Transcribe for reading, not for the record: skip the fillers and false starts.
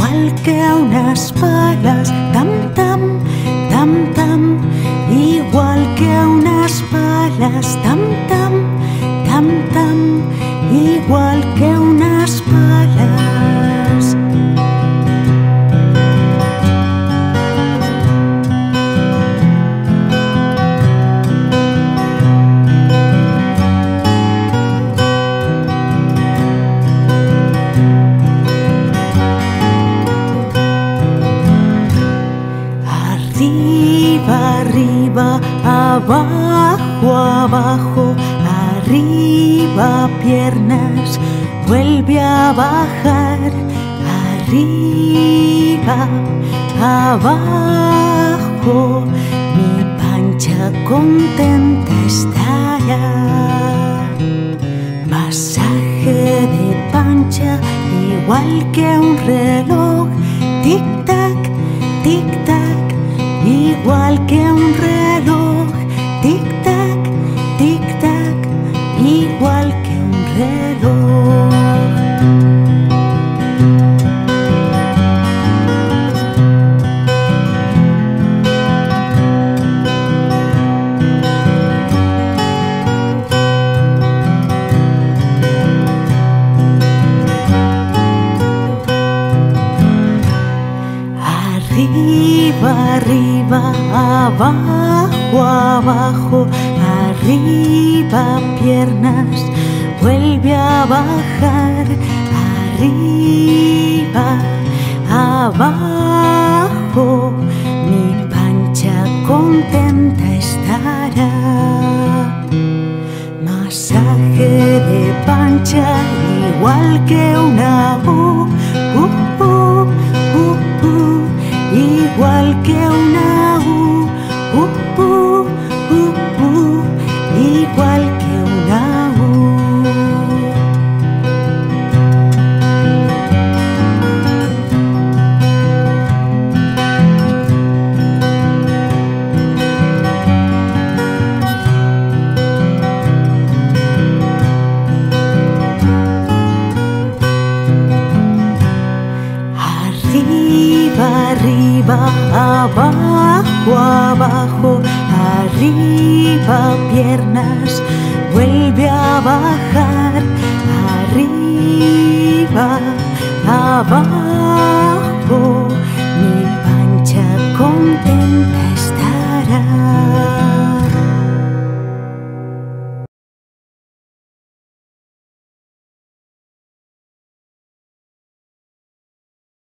igual que unas palas, tam tam, tam tam, igual que unas palas, tam tam, tam tam, igual que unas palas. Arriba, arriba, abajo, abajo, arriba piernas, vuelve a bajar. Arriba, abajo, mi pancha contenta estará. Masaje de pancha igual que un reloj, tic-tac, tic-tac, igual que un reloj, tic-tac, tic-tac, igual que un reloj. Arriba, arriba, abajo, abajo, arriba piernas, vuelve a bajar. Arriba, abajo, mi pancha contenta estará. Masaje de pancha igual que una igual que una igual que una Arriba, arriba, abajo, abajo, arriba piernas, vuelve a bajar. Arriba, abajo.